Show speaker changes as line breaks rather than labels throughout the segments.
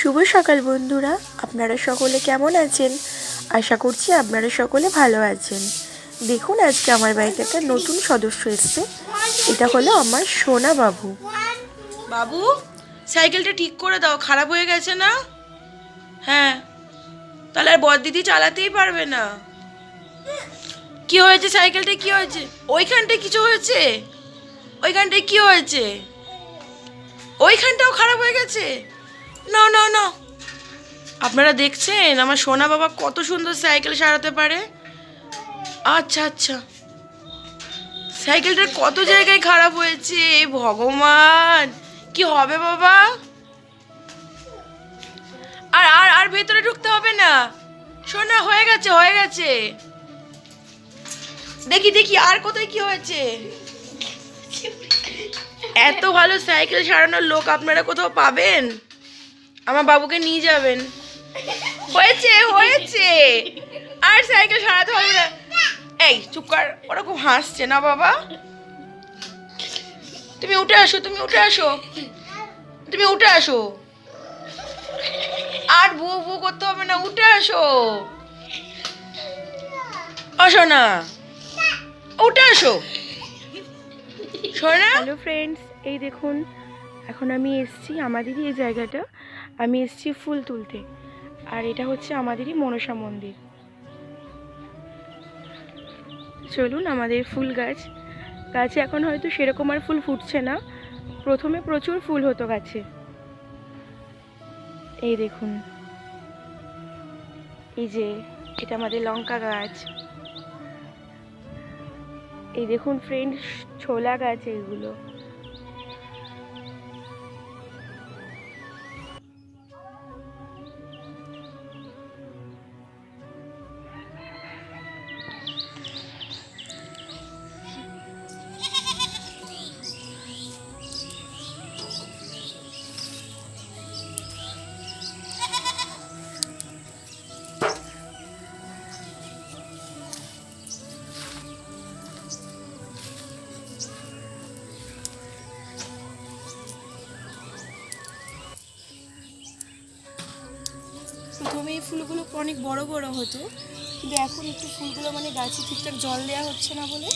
শুভ সকাল বন্ধুরা, আপনারা সকলে কেমন আছেন? আশা করছি আপনারা সকলে ভালো আছেন। দেখুন, আজকে আমার বাড়িতে একটা নতুন সদস্য এসেছে। এটা হলো আমার সোনা বাবু।
বাবু, সাইকেলটা ঠিক করে দাও, খারাপ হয়ে গেছে না? হ্যাঁ, তাহলে আর বড়দিদি চালাতেই পারবে না। কি হয়েছে সাইকেলটা, কি হয়েছে? ওইখানটায় কিছু হয়েছে? ওইখানটায় কি হয়েছে? ওইখানটাও খারাপ হয়ে গেছে? না না না, আপনারা দেখছেন আমার সোনা বাবা কত সুন্দর সাইকেল সারাতে পারে। আচ্ছা আচ্ছা, সাইকেলটার কত জায়গায় খারাপ হয়েছে, ভগবান কি হবে বাবা? আর আর আর ভেতরে ঢুকতে হবে না, সোনা হয়ে গেছে হয়ে গেছে। দেখি দেখি আর কোথায় কি হয়েছে। এত ভালো সাইকেল সারানোর লোক আপনারা কোথাও পাবেন? আমার বাবুকে নিয়ে যাবেন। হয়েছে হয়েছে, আর সাইকেল সারাতে হবে না। এই চুপ কর, ওরা খুব হাসছে না বাবা। তুমি উঠে আসো, তুমি উঠে আসো, তুমি উঠে আসো। আর বু বু করতে হবে না, উঠে আসো। আসো না, উঠে আসো সোনা।
হ্যালো ফ্রেন্ডস, এই দেখুন, এখন আমি এসেছি আমাদেরই এই জায়গাটা। আমি এসেছি ফুল তুলতে, আর এটা হচ্ছে আমাদেরই মনসা মন্দির। চলুন, আমাদের ফুল গাছে এখন হয়তো সেরকম আর ফুল ফুটছে না। প্রথমে প্রচুর ফুল হতো গাছে। এই দেখুন, এই যে এটা আমাদের লঙ্কা গাছ। এই দেখুন ফ্রেন্ডস, ছোলা গাছ এইগুলো। প্রথমে এই ফুলগুলো অনেক বড় বড় হতো, কিন্তু এখন একটু ফুলগুলো মানে গাছে ঠিকঠাক জল দেওয়া হচ্ছে না বলে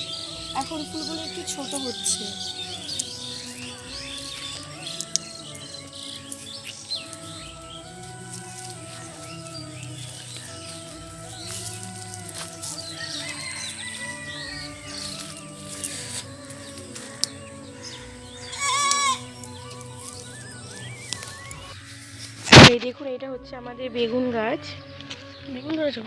এখন ফুলগুলো একটু ছোট হচ্ছে। এই দেখুন, এটা হচ্ছে আমাদের বেগুন গাছ। বেগুন ধরেছ?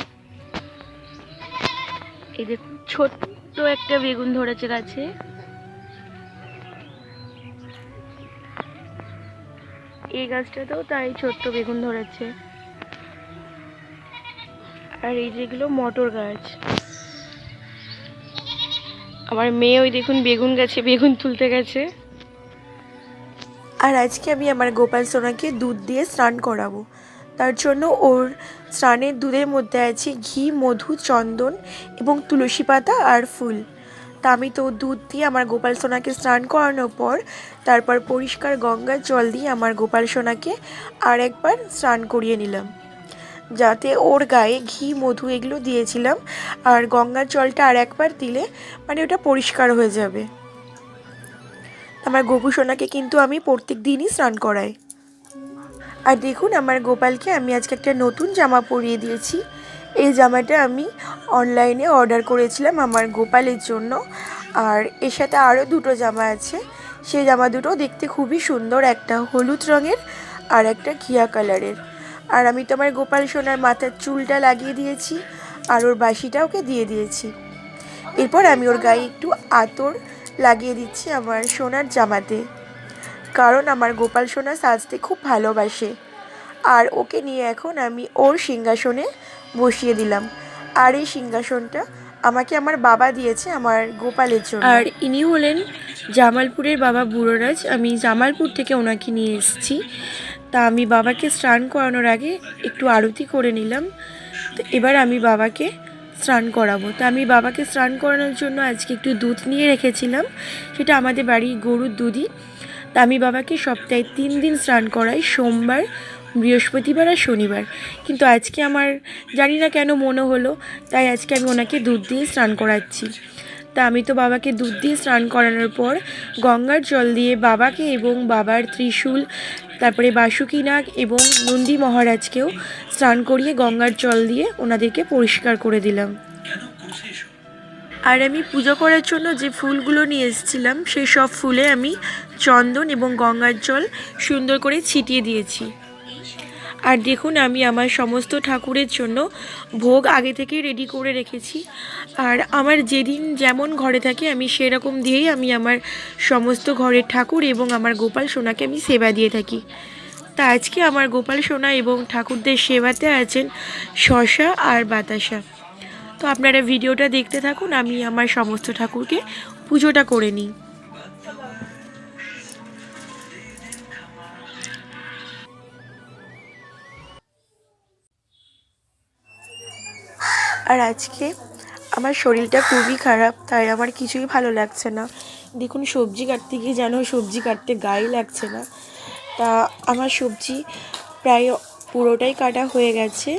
এই দেখুন, ছোট্ট একটা বেগুন ধরেছে গাছে। এই গাছটাতেও তাই ছোট্ট বেগুন ধরেছে। আর এই যেগুলো মটর গাছ। আমার মেয়ে ওই দেখুন বেগুন গাছে বেগুন তুলতে গেছে। আর আজকে আমি আমার গোপাল সোনাকে দুধ দিয়ে স্নান করাবো। তার জন্য ওর স্নানের দুধের মধ্যে আছে ঘি, মধু, চন্দন এবং তুলসী পাতা আর ফুল। তা আমি তো দুধ দিয়ে আমার গোপাল সোনাকে স্নান করানোর পর তারপর পরিষ্কার গঙ্গার জল দিয়ে আমার গোপাল সোনাকে আর একবার স্নান করিয়ে নিলাম, যাতে ওর গায়ে ঘি, মধু এগুলো দিয়েছিলাম, আর গঙ্গার জলটা আর একবার দিলে মানে ওটা পরিষ্কার হয়ে যাবে। আমার গোপু সোনাকে কিন্তু আমি প্রত্যেক দিনই স্নান করাই। আর দেখুন, আমার গোপালকে আমি আজকে একটা নতুন জামা পরিয়ে দিয়েছি। এই জামাটা আমি অনলাইনে অর্ডার করেছিলাম আমার গোপালের জন্য। আর এর সাথে আরও দুটো জামা আছে, সেই জামা দুটো দেখতে খুবই সুন্দর, একটা হলুদ রঙের আর একটা ঘিয়া কালারের। আর আমি তো আমার গোপাল সোনার মাথার চুলটা লাগিয়ে দিয়েছি, আর ওর বাসিটা ওকে দিয়ে দিয়েছি। এরপর আমি ওর গায়ে একটু আতর লাগিয়ে দিচ্ছি আমার সোনার জামাতে, কারণ আমার গোপাল সোনা সাজতে খুব ভালোবাসে। আর ওকে নিয়ে এখন আমি ওর সিংহাসনে বসিয়ে দিলাম। আর এই সিংহাসনটা আমাকে আমার বাবা দিয়েছে আমার গোপালের জন্য। আর ইনি হলেন জামালপুরের বাবা বুড়োরাজ। আমি জামালপুর থেকে ওনাকে নিয়ে এসেছি। তা আমি বাবাকে স্নান করানোর আগে একটু আরতি করে নিলাম। তো এবার আমি বাবাকে স্নান করাবো। তা আমি বাবাকে স্নান করানোর জন্য আজকে একটু দুধ নিয়ে রেখেছিলাম, সেটা আমাদের বাড়ির গরুর দুধই। তা আমি বাবাকে সপ্তাহে 3 দিন স্নান করাই, সোমবার, বৃহস্পতিবার আর শনিবার, কিন্তু আজকে আমার জানি না কেন মনে হলো, তাই আজকে আমি ওনাকে দুধ দিয়ে স্নান করাচ্ছি। তা আমি তো বাবাকে দুধ দিয়ে স্নান করানোর পর গঙ্গার জল দিয়ে বাবাকে এবং বাবার ত্রিশূল, তারপরে বাসুকী নাগ এবং নন্দী মহারাজকেও স্নান করিয়ে গঙ্গার জল দিয়ে ওনাদেরকে পরিষ্কার করে দিলাম। আর আমি পুজো করার জন্য যে ফুলগুলো নিয়ে এসেছিলাম সেই সব ফুলে আমি চন্দন এবং গঙ্গার জল সুন্দর করে ছিটিয়ে দিয়েছি। আর দেখুন আমি আমার সমস্ত ঠাকুরের জন্য ভোগ আগে থেকে রেডি করে রেখেছি। আর আমার যেদিন যেমন ঘরে থাকে আমি সেরকম দিয়েই আমি আমার সমস্ত ঘরের ঠাকুর এবং আমার গোপাল সোনাকে আমি সেবা দিয়ে থাকি। তা আজকে আমার গোপাল সোনা এবং ঠাকুরদের সেবাতে আছেন শশা আর বাতাসা। তো আপনারা ভিডিওটা দেখতে থাকুন, আমি আমার সমস্ত ঠাকুরকে পুজোটা করে নিই। আর আজকে আমার শরীরটা খুবই খারাপ, তাই আমার কিছুই ভালো লাগছে না। দেখুন সবজি কাটতে গিয়ে যেন সবজি কাটতে গায়ে লাগছে না। তা আমার সবজি প্রায় পুরোটাই কাটা হয়ে গেছে,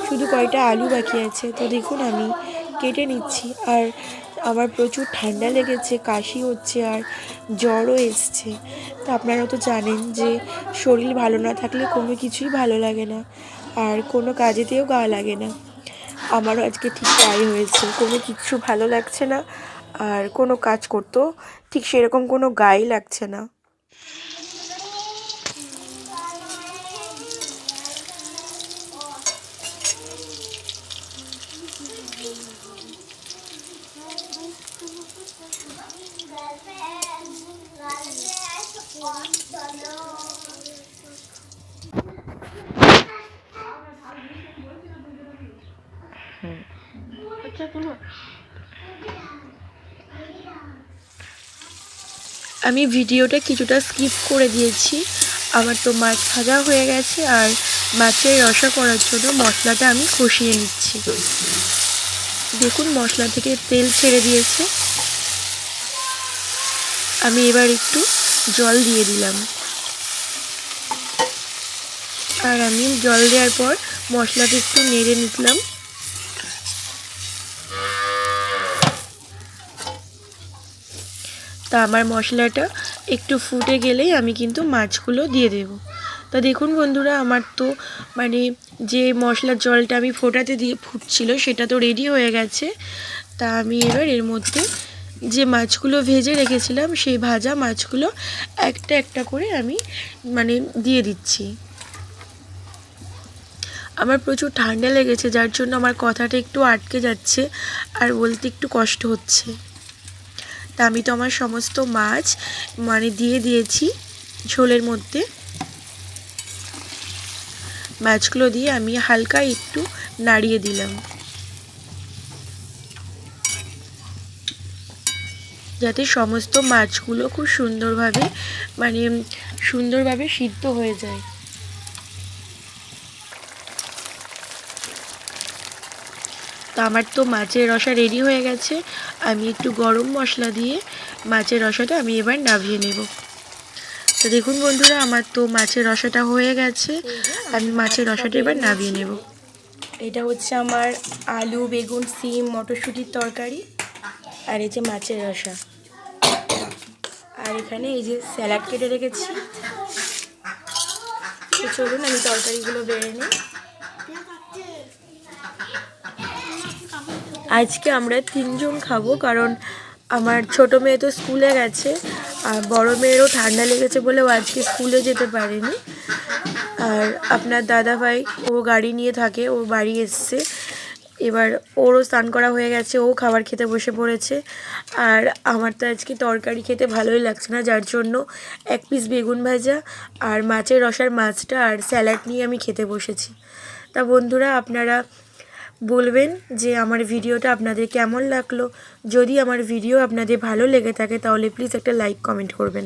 শুধু কয়টা আলু বাকি আছে। তো দেখুন আমি কেটে নিচ্ছি। আর আমার প্রচুর ঠান্ডা লেগেছে, কাশি হচ্ছে আর জ্বরও এসছে। তো আপনারা তো জানেন যে শরীর ভালো না থাকলে কোনো কিছুই ভালো লাগে না, আর কোনো কাজেতেও গা লাগে না। আমারও আজকে ঠিক তাই হয়েছে, কোনো কিছু ভালো লাগছে না আর কোনো কাজ করতেও ঠিক সেরকম কোনো গায়ে লাগছে না। আমি ভিডিওটা কিছুটা স্কিপ করে দিয়েছি। আমার তো মাছ ভাজা হয়ে গেছে আর মাছের রসা করার জন্য মশলাটা আমি কষিয়ে নিচ্ছি। দেখুন মশলা থেকে তেল ছেড়ে দিয়েছে। আমি এবার একটু জল দিয়ে দিলাম। আর আমি জল দেওয়ার পর মশলাটা একটু নেড়ে নিলাম। তা আমার মশলাটা একটু ফুটে গেলেই আমি কিন্তু মাছগুলো দিয়ে দেব। তা দেখুন বন্ধুরা, আমার তো মানে যে মশলার জলটা আমি ফোটাতে দিয়ে ফুটছিল সেটা তো রেডি হয়ে গেছে। তা আমি এবার এর মধ্যে যে মাছগুলো ভেজে রেখেছিলাম সেই ভাজা মাছগুলো একটা একটা করে আমি মানে দিয়ে দিচ্ছি। আমার প্রচুর ঠান্ডা লেগেছে, যার জন্য আমার কথাটা একটু আটকে যাচ্ছে আর বলতে একটু কষ্ট হচ্ছে। তা আমি তো আমার সমস্ত মাছ মানে দিয়ে দিয়েছি ঝোলের মধ্যে। মাছগুলো দিয়ে আমি হালকা একটু নাড়িয়ে দিলাম, যাতে সমস্ত মাছগুলো খুব সুন্দরভাবে সিদ্ধ হয়ে যায়। তো আমার তো মাছের রসা রেডি হয়ে গেছে। আমি একটু গরম মশলা দিয়ে মাছের রসাটা আমি এবার নামিয়ে নেব। তো দেখুন বন্ধুরা, আমার তো মাছের রসাটা হয়ে গেছে। আমি মাছের রসাটা এবার নামিয়ে নেব। এটা হচ্ছে আমার আলু, বেগুন, সিম, মটরশুঁটির তরকারি, আর এই যে মাছের রসা। আর এখানে এই যে স্যালাড কেটে রেখেছি। তো চলুন আমি তরকারিগুলো বেড়ে নিই। আজকে আমরা 3 জন খাবো, কারণ আমার ছোট মেয়ে তো স্কুলে গেছে আর বড় মেয়েরও ঠান্ডা লেগেছে বলে ও আজকে স্কুলে যেতে পারেনি। আর আপনার দাদা ভাই ও গাড়ি নিয়ে থাকে, ও বাড়ি এসছে। এবার ওরও স্নান করা হয়ে গেছে, ও খাবার খেতে বসে পড়েছে। আর আমার তো আজকে তরকারি খেতে ভালোই লাগছে না, যার জন্য 1 পিস বেগুন ভাজা আর মাছের রসার মাছটা আর স্যালাড নিয়ে আমি খেতে বসেছি। তা বন্ধুরা, আপনারা বলবেন যে আমার ভিডিওটা আপনাদের কেমন লাগলো। যদি আমার ভিডিও আপনাদের ভালো লেগে থাকে তাহলে প্লিজ একটা লাইক কমেন্ট করবেন।